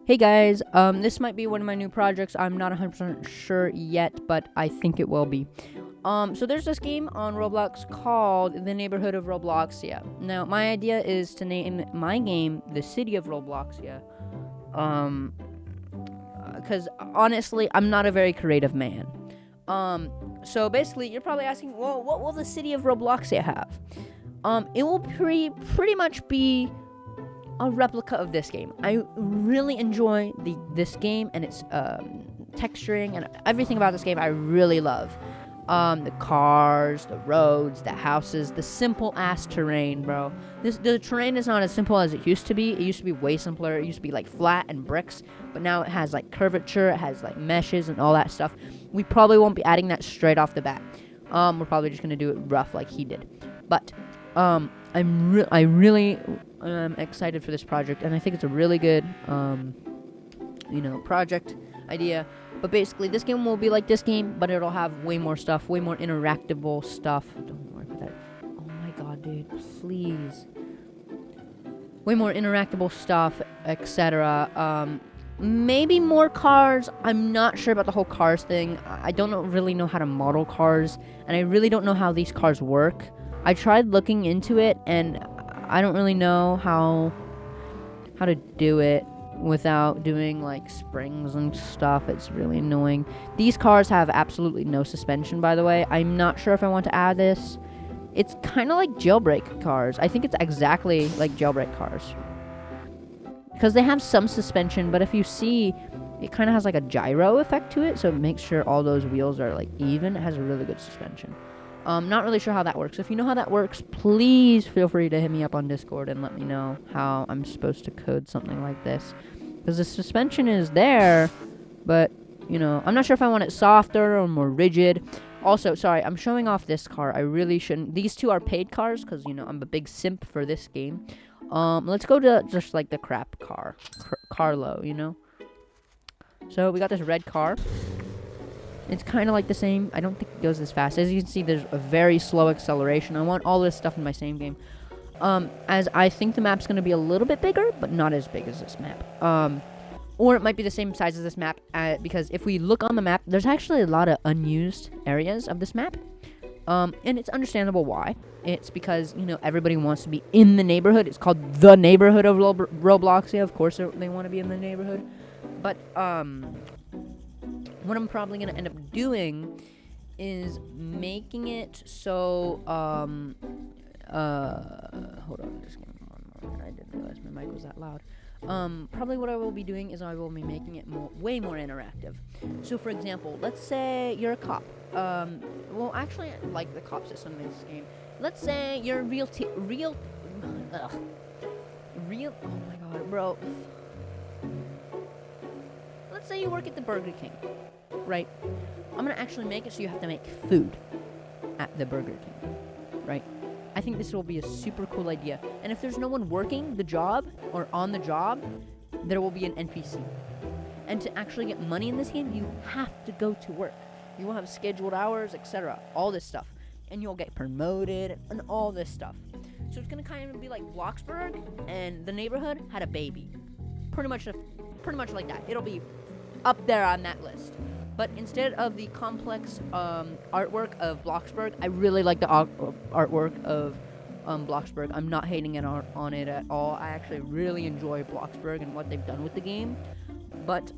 Hey guys, this might be one of my new projects. I'm not 100% sure yet, but I think it will be. So there's this game on Roblox called The Neighborhood of Robloxia. Now, my idea is to name my game The City of Robloxia. Um, because honestly, I'm not a very creative man. So basically, you're probably asking, well, what will the City of Robloxia have? It will pretty much be a replica of this game. I really enjoy this game and its texturing and everything about this game. I really love the cars, the roads, the houses, the simple ass terrain, bro. The terrain is not as simple as it used to be. It used to be way simpler. It used to be like flat and bricks, but now it has like curvature. It has like meshes and all that stuff. We probably won't be adding that straight off the bat. We're probably just gonna do it rough like he did, but I really am excited for this project, and I think it's a really good, project idea. But basically, this game will be like this game, but it'll have way more stuff, way more interactable stuff. Don't worry about that. Oh my god, dude, please. Way more interactable stuff, etc. Maybe more cars. I'm not sure about the whole cars thing. I don't really know how to model cars, and I really don't know how these cars work. I tried looking into it, and I don't really know how to do it without doing like springs and stuff. It's really annoying. These cars have absolutely no suspension, by the way. I'm not sure if I want to add this. It's kind of like jailbreak cars. I think it's exactly like jailbreak cars because they have some suspension, but if you see, it kind of has like a gyro effect to it, so it makes sure all those wheels are like even. It has a really good suspension. Not really sure how that works. If you know how that works, please feel free to hit me up on Discord and let me know how I'm supposed to code something like this. Because the suspension is there, but, I'm not sure if I want it softer or more rigid. Also, sorry, I'm showing off this car. I really shouldn't. These two are paid cars because, I'm a big simp for this game. Let's go to just, like, the crap car. Carlo, So, we got this red car. It's kind of like the same. I don't think it goes as fast. As you can see, there's a very slow acceleration. I want all this stuff in my same game. As I think the map's going to be a little bit bigger, but not as big as this map. Or it might be the same size as this map, because if we look on the map, there's actually a lot of unused areas of this map. And it's understandable why. It's because, everybody wants to be in the neighborhood. It's called the neighborhood of Roblox. Yeah, of course they want to be in the neighborhood. But, what I'm probably going to end up doing is making it so, hold on, just give me one moment. I didn't realize my mic was that loud. Probably what I will be doing is I will be making it way more interactive. So, for example, let's say you're a cop. Well, actually, I like the cop system in this game. Let's say you're real, oh my god, bro. Let's say you work at the Burger King, right? I'm gonna actually make it so you have to make food at the Burger King, right? I think this will be a super cool idea. And if there's no one working the job or on the job, there will be an NPC. And to actually get money in this game, you have to go to work. You will have scheduled hours, etc. All this stuff. And you'll get promoted and all this stuff. So it's gonna kind of be like Bloxburg, and the neighborhood had a baby. Pretty much like that. It'll be up there on that list. But instead of the complex artwork of Bloxburg, I really like the artwork of Bloxburg. I'm not hating it on it at all. I actually really enjoy Bloxburg and what they've done with the game. But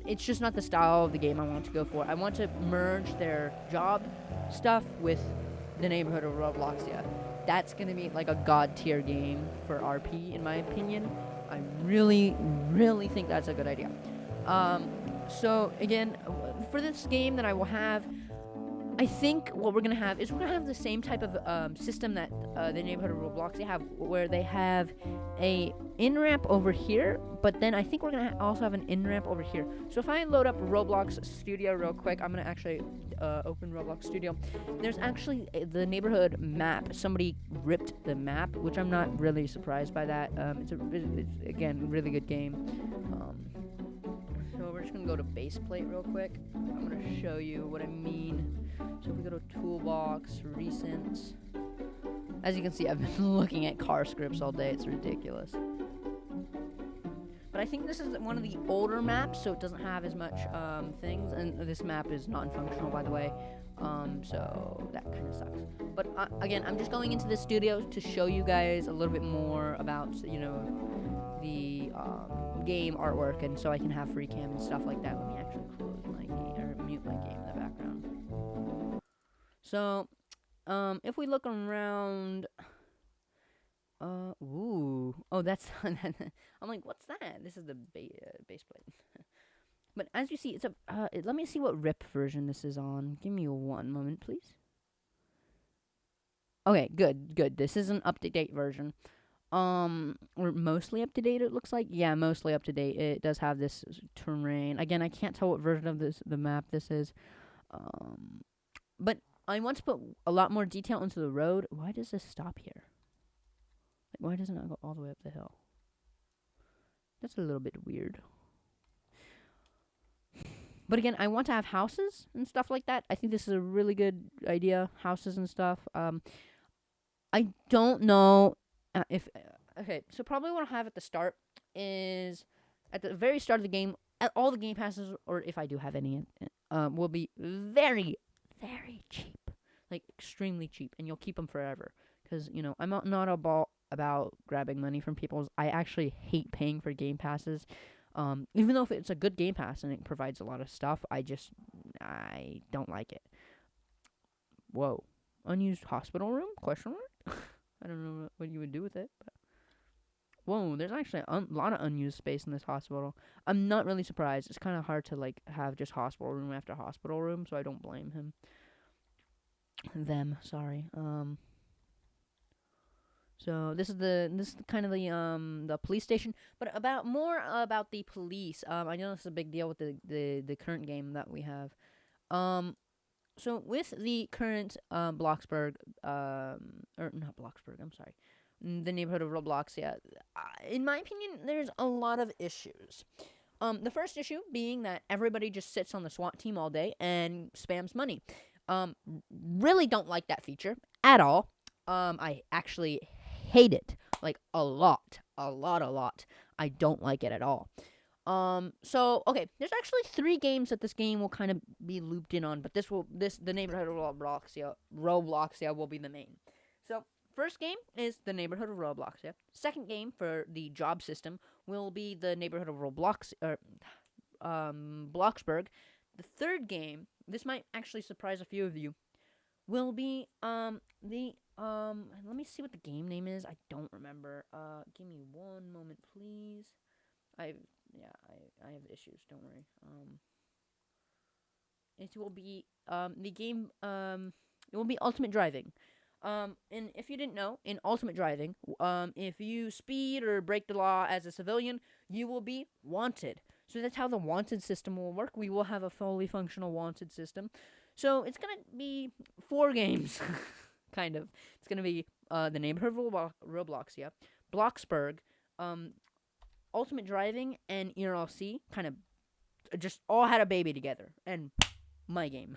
it's just not the style of the game I want to go for. I want to merge their job stuff with the neighborhood of Robloxia. That's going to be like a god tier game for RP, in my opinion. I really, really think that's a good idea. So, again, for this game that I will have, I think what we're going to have is we're going to have the same type of system that the neighborhood of Roblox they have, where they have a in-ramp over here, but then I think we're going to also have an in-ramp over here. So if I load up Roblox Studio real quick, I'm going to actually open Roblox Studio. There's actually the neighborhood map. Somebody ripped the map, which I'm not really surprised by that. It's again, really good game. So we're just going to go to base plate real quick. I'm going to show you what I mean. So if we go to toolbox, recent. As you can see, I've been looking at car scripts all day. It's ridiculous. But I think this is one of the older maps, so it doesn't have as much things. And this map is non-functional, by the way. So that kind of sucks. But again, I'm just going into the studio to show you guys a little bit more about, the game artwork, and so I can have free cam and stuff like that. Let me actually close my game or mute my game in the background. So, if we look around, ooh, oh, that's I'm like, what's that? This is the base plate. But as you see, it's let me see what RIP version this is on. Give me one moment, please. Okay, good. This is an up-to-date version. Or mostly up to date, it looks like. Yeah, mostly up to date. It does have this terrain. Again, I can't tell what version of the map this is. But I want to put a lot more detail into the road. Why does this stop here? Like, why doesn't it go all the way up the hill? That's a little bit weird. But again, I want to have houses and stuff like that. I think this is a really good idea. Houses and stuff. I don't know if okay. So probably what I'll have at the start is at the very start of the game. All the game passes, or if I do have any, will be very, very cheap, like extremely cheap, and you'll keep them forever. Because I'm not about grabbing money from people. I actually hate paying for game passes. Even though if it's a good game pass and it provides a lot of stuff, I don't like it. Whoa. Unused hospital room? Question mark? I don't know what you would do with it. But whoa, there's actually a lot of unused space in this hospital. I'm not really surprised. It's kind of hard to have just hospital room after hospital room, so I don't blame him. Sorry. So this is kind of the police station, but more about the police. I know this is a big deal with the current game that we have. So with the current Bloxburg, or not Bloxburg, I'm sorry, the neighborhood of Roblox. Yeah, in my opinion, there's a lot of issues. The first issue being that everybody just sits on the SWAT team all day and spams money. Really don't like that feature at all. I actually hate it, like a lot. I don't like it at all. So okay, there's actually 3 games that this game will kind of be looped in on, but the neighborhood of Roblox will be the main. So first game is the neighborhood of Roblox. Second game for the job system will be the neighborhood of Roblox or Bloxburg. The third game, this might actually surprise a few of you, will be let me see what the game name is. I don't remember. Give me one moment, please. I have issues. Don't worry. It will be the game. It will be Ultimate Driving. And if you didn't know, in Ultimate Driving, if you speed or break the law as a civilian, you will be wanted. So that's how the wanted system will work. We will have a fully functional wanted system. So it's gonna be 4 games, kind of. It's gonna be the neighborhood of Roblox, Bloxburg, Ultimate Driving, and ERLC kind of just all had a baby together, and my game.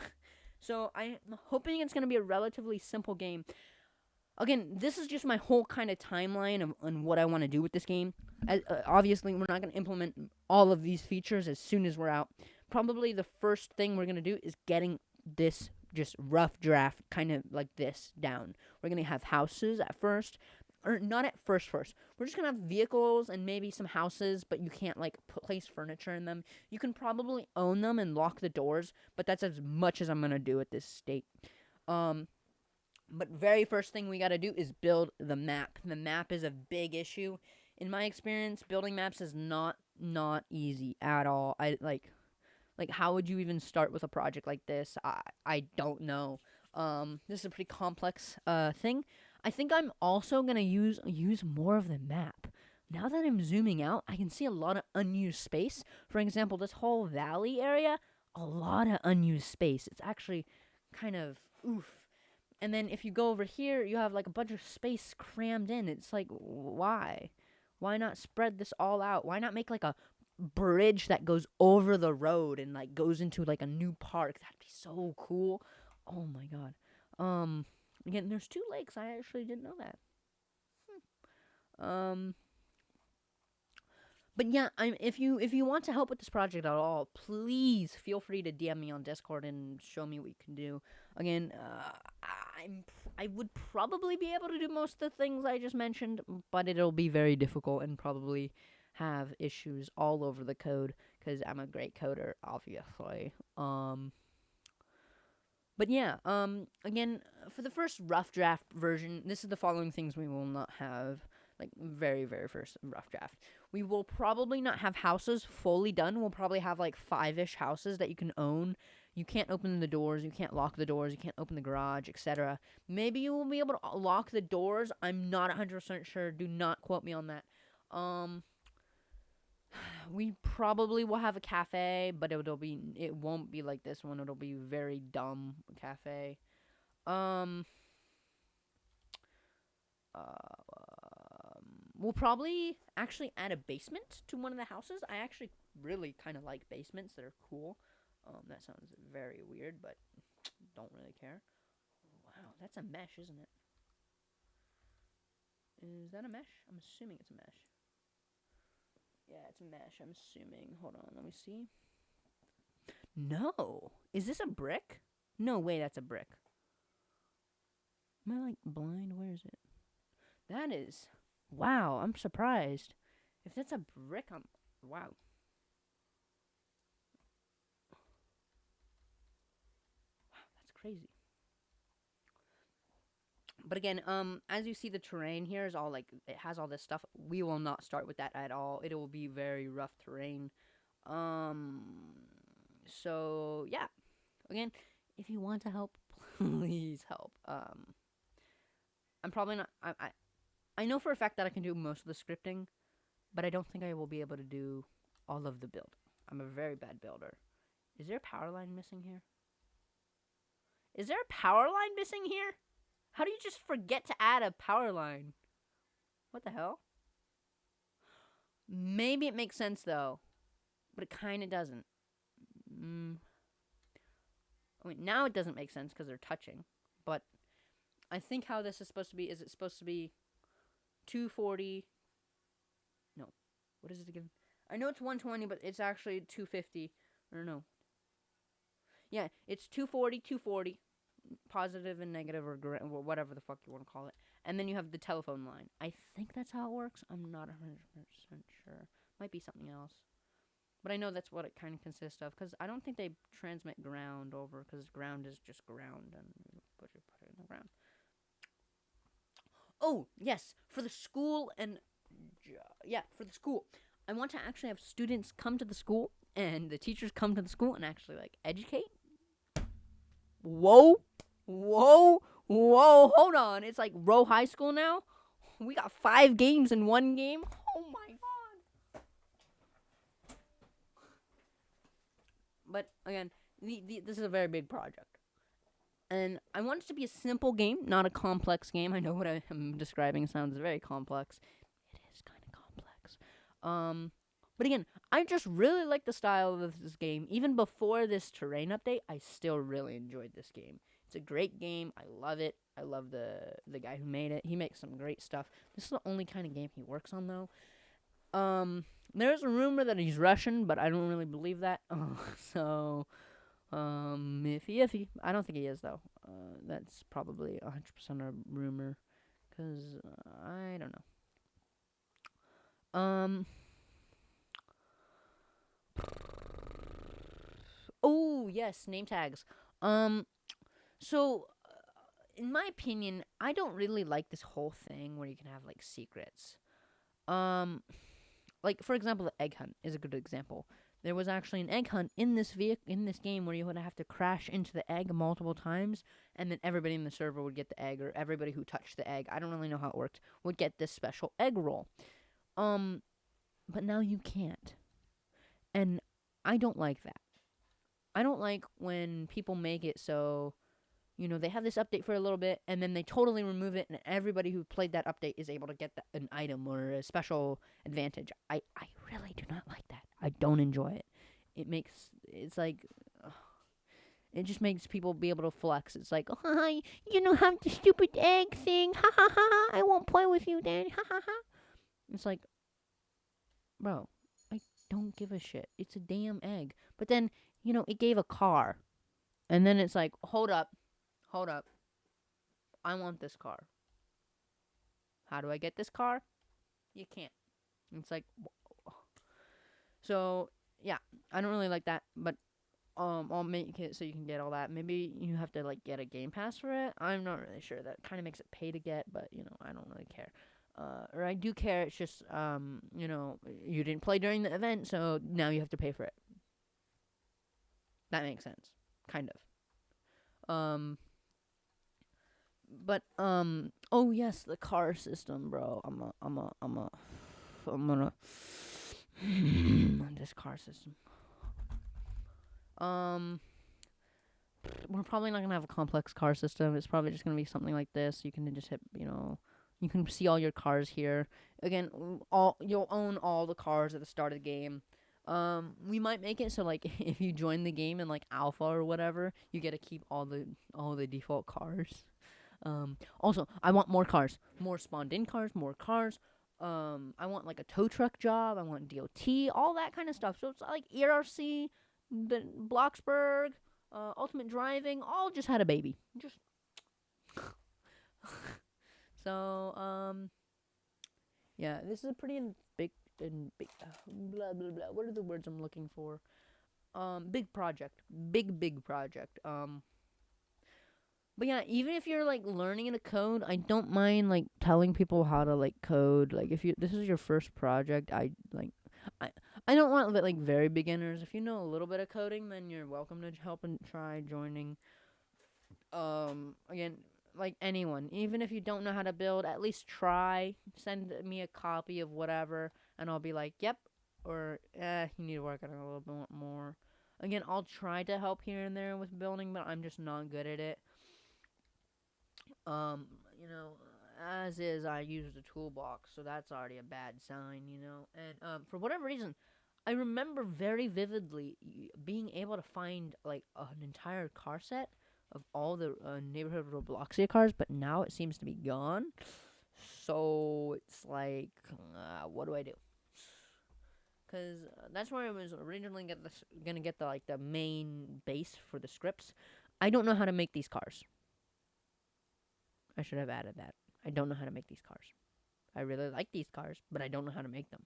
So I'm hoping it's going to be a relatively simple game. Again, this is just my whole kind of timeline on what I want to do with this game. Obviously, we're not going to implement all of these features as soon as we're out. Probably the first thing we're going to do is getting this just rough draft, kind of like this, down. We're going to have houses at first. Or not at first. We're just going to have vehicles and maybe some houses, but you can't, place furniture in them. You can probably own them and lock the doors, but that's as much as I'm going to do at this state. But very first thing we got to do is build the map. The map is a big issue. In my experience, building maps is not easy at all. How would you even start with a project like this? I don't know. This is a pretty complex thing. I think I'm also gonna use more of the map. Now that I'm zooming out, I can see a lot of unused space. For example, this whole valley area, a lot of unused space. It's actually kind of oof. And then if you go over here, you have a bunch of space crammed in. It's like, why? Why not spread this all out? Why not make a bridge that goes over the road and goes into a new park? That'd be so cool. Oh my god. Again, there's 2 lakes. I actually didn't know that. But yeah, if you want to help with this project at all, please feel free to DM me on Discord and show me what you can do. Again, I would probably be able to do most of the things I just mentioned, but it'll be very difficult and probably have issues all over the code because I'm a great coder, obviously. But yeah, again, for the first rough draft version, this is the following things we will not have. Like, very, very first rough draft. We will probably not have houses fully done. We'll probably have, like, 5-ish houses that you can own. You can't open the doors. You can't lock the doors. You can't open the garage, etc. Maybe you will be able to lock the doors. I'm not 100% sure. Do not quote me on that. We probably will have a cafe, but it won't be like this one. It'll be very dumb cafe. Um, we'll probably actually add a basement to one of the houses. I actually really kind of like basements. They're cool. That sounds very weird, but don't really care. Wow, that's a mesh, isn't it? Is that a mesh? I'm assuming it's a mesh. Yeah, it's a mesh, I'm assuming. Hold on, let me see. No. Is this a brick? No way, that's a brick. Am I, like, blind? Where is it? That is... Wow, I'm surprised. If that's a brick, I'm... Wow. Wow, that's crazy. But again, as you see, the terrain here is all, like, it has all this stuff. We will not start with that at all. It will be very rough terrain. So, yeah. Again, if you want to help, please help. I'm probably not... I know for a fact that I can do most of the scripting, but I don't think I will be able to do all of the build. I'm a very bad builder. Is there a power line missing here? Is there a power line missing here? How do you just forget to add a power line? What the hell? Maybe it makes sense, though. But it kind of doesn't. I mean, now it doesn't make sense because they're touching. But I think how this is supposed to be is it's supposed to be 240. No. What is it again? I know it's 120, but it's actually 250. Or no. Yeah, it's 240, 240. Positive and negative or whatever the fuck you want to call it. And then you have the telephone line. I think that's how it works. I'm not 100% sure. Might be something else. But I know that's what it kind of consists of. Because I don't think they transmit ground over. Because ground is just ground. And you put it in the ground. Oh, yes. For the school and... Yeah, for the school. I want to actually have students come to the school. And the teachers come to the school and actually, like, educate. Whoa. Whoa. Whoa. Hold on. It's like Row High School now? We got 5 games in one game? Oh, my God. But, again, this is a very big project. And I want it to be a simple game, not a complex game. I know what I am describing sounds very complex. It is kind of complex. But again, I just really like the style of this game. Even before this terrain update, I still really enjoyed this game. It's a great game. I love it. I love the guy who made it. He makes some great stuff. This is the only kind of game he works on, though. There's a rumor that he's Russian, but I don't really believe that. So, iffy. I don't think he is, though. That's probably 100% a rumor, because I don't know. Oh, yes, name tags. So, in my opinion, I don't really like this whole thing where you can have, like, secrets. Like, for example, the egg hunt is a good example. There was actually an egg hunt in this game where you would have to crash into the egg multiple times, and then everybody in the server would get the egg, or everybody who touched the egg, I don't really know how it worked, would get this special egg roll. But now you can't. And I don't like that. I don't like when people make it so, they have this update for a little bit, and then they totally remove it, and everybody who played that update is able to get an item or a special advantage. I really do not like that. I don't enjoy it. It just makes people be able to flex. It's like, oh, hi, have the stupid egg thing. Ha ha ha. I won't play with you then. Ha ha ha. It's like, bro, don't give a shit. It's a damn egg. But then, it gave a car. And then it's like, hold up. Hold up. I want this car. How do I get this car? You can't. It's like, so yeah, I don't really like that, but I'll make it so you can get all that. Maybe you have to like get a game pass for it. I'm not really sure. That kind of makes it pay to get, but I don't really care. Or I do care. It's just you didn't play during the event, so now you have to pay for it. That makes sense, kind of. But oh yes, the car system, bro. I'm gonna this car system. We're probably not gonna have a complex car system. It's probably just gonna be something like this. You can just hit, you can see all your cars here. Again, you'll own all the cars at the start of the game. We might make it so like if you join the game in like alpha or whatever, you get to keep all the default cars. Also, I want more cars, more spawned in cars, more cars. I want like a tow truck job. I want DOT, all that kind of stuff. So it's like ERC, the Bloxburg, Ultimate Driving, all just had a baby. Just so yeah, this is a pretty big blah blah blah. What are the words I'm looking for? Big project, big project. But yeah, even if you're like learning to code, I don't mind like telling people how to like code. Like if this is your first project, I I don't want like very beginners. If you know a little bit of coding, then you're welcome to help and try joining. Again, like anyone, even if you don't know how to build, at least try. Send me a copy of whatever, and I'll be like, yep, or you need to work on it a little bit more. Again, I'll try to help here and there with building, but I'm just not good at it. Um, you know, as is, I use the toolbox, so that's already a bad sign. And for whatever reason, I remember very vividly being able to find like an entire car set of all the neighborhood Robloxia cars, but now it seems to be gone. So it's like, what do I do? Because that's where I was originally gonna get the main base for the scripts. I don't know how to make these cars. I should have added that. I don't know how to make these cars. I really like these cars, but I don't know how to make them.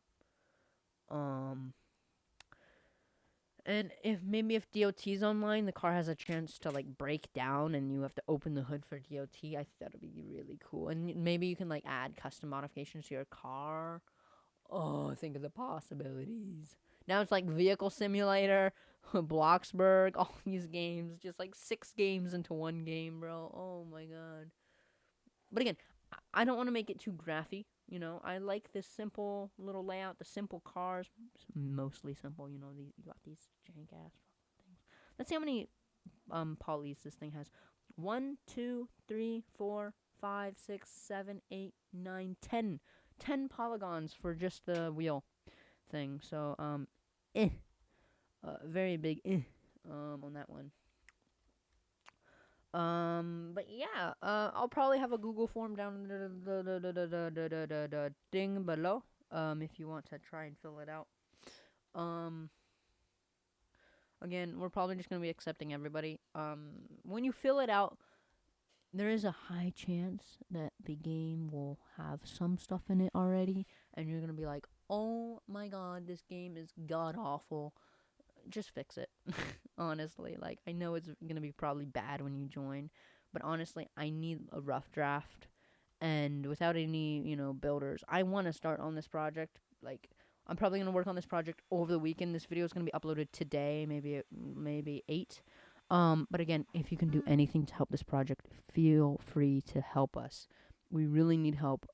And if DOT's online, the car has a chance to like break down, and you have to open the hood for DOT. I think that'd be really cool. And maybe you can like add custom modifications to your car. Oh, think of the possibilities. Now it's like Vehicle Simulator, Bloxburg, all these games, just like 6 games into one game, bro. Oh my god. But again, I don't want to make it too graphy. I like this simple little layout, the simple cars, mostly simple. You got these jank ass things. Let's see how many polys this thing has. 1, 2, 3, 4, 5, 6, 7, 8, 9, 10. 10 polygons for just the wheel thing. So very big on that one. But yeah, I'll probably have a Google form down in the thing below. If you want to try and fill it out. Again, we're probably just gonna be accepting everybody. When you fill it out, there is a high chance that the game will have some stuff in it already, and you're gonna be like, "Oh my god, this game is god awful." Just fix it. Honestly, like I know it's gonna be probably bad when you join, but honestly, I need a rough draft, and without any builders, I want to start on this project. Like I'm probably gonna work on this project over the weekend. This video is gonna be uploaded today, maybe 8. But again, if you can do anything to help this project, feel free to help us. We really need help.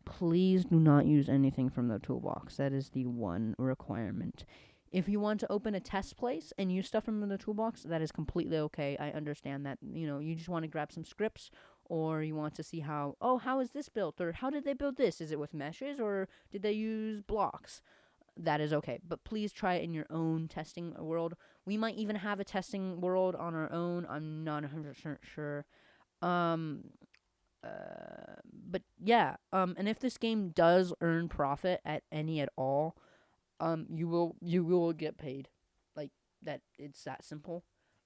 Please do not use anything from the toolbox. That is the one requirement. If you want to open a test place and use stuff from the toolbox, that is completely okay. I understand that, you just want to grab some scripts, or you want to see how is this built, or how did they build this? Is it with meshes, or did they use blocks? That is okay. But please try it in your own testing world. We might even have a testing world on our own. I'm not 100% sure. But yeah. And if this game does earn profit at all, you will get paid. Like that, it's that simple.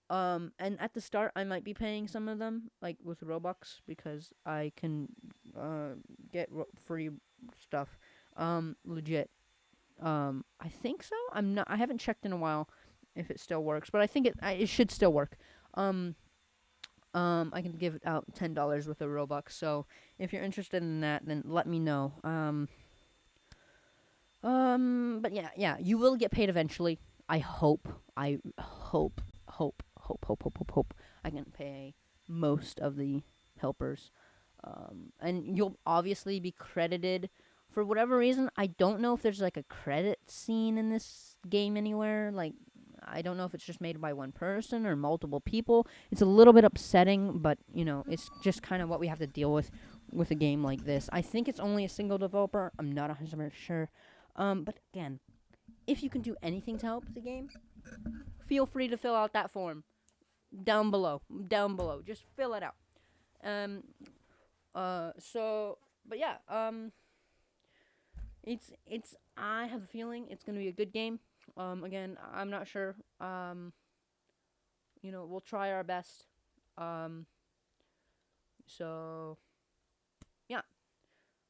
And at the start, I might be paying some of them, like with Robux, because I can get free stuff. Legit. I think so. I'm not. I haven't checked in a while if it still works, but I think it should still work. Um, I can give out $10 with a Robux. So if you're interested in that, then let me know. But yeah, you will get paid eventually. I hope. I hope. I can pay most of the helpers. And you'll obviously be credited for whatever reason. I don't know if there's like a credit scene in this game anywhere. Like, I don't know if it's just made by one person or multiple people. It's a little bit upsetting, but it's just kind of what we have to deal with a game like this. I think it's only a single developer. I'm not 100% sure. But again, if you can do anything to help the game, feel free to fill out that form down below. Down below, just fill it out. Um. But yeah. It's. I have a feeling it's gonna be a good game. Again, I'm not sure. We'll try our best. Um. So yeah.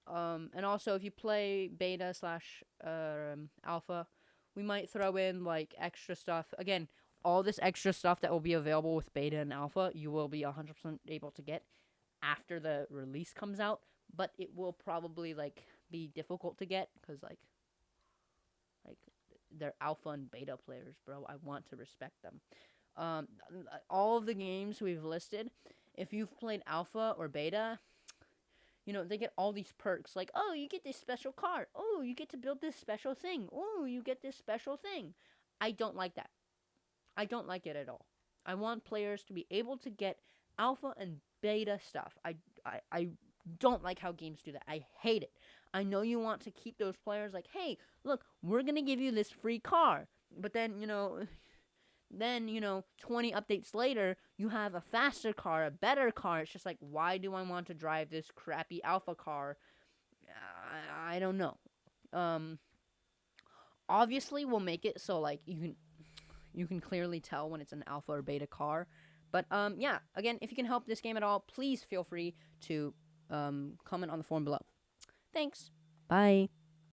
And also, if you play beta slash alpha, we might throw in like extra stuff. Again, all this extra stuff that will be available with beta and alpha, you will be 100% able to get after the release comes out. But it will probably like be difficult to get because like they're alpha and beta players, bro. I want to respect them. All of the games we've listed, if you've played alpha or beta, they get all these perks like, oh, you get this special car. Oh, you get to build this special thing. Oh, you get this special thing. I don't like that. I don't like it at all. I want players to be able to get alpha and beta stuff. I don't like how games do that. I hate it. I know you want to keep those players like, hey, look, we're going to give you this free car. But then, 20 updates later, you have a faster car, a better car. It's just like, why do I want to drive this crappy alpha car? I don't know. Obviously, we'll make it so like you can clearly tell when it's an alpha or beta car. But yeah. Again, if you can help this game at all, please feel free to comment on the forum below. Thanks. Bye.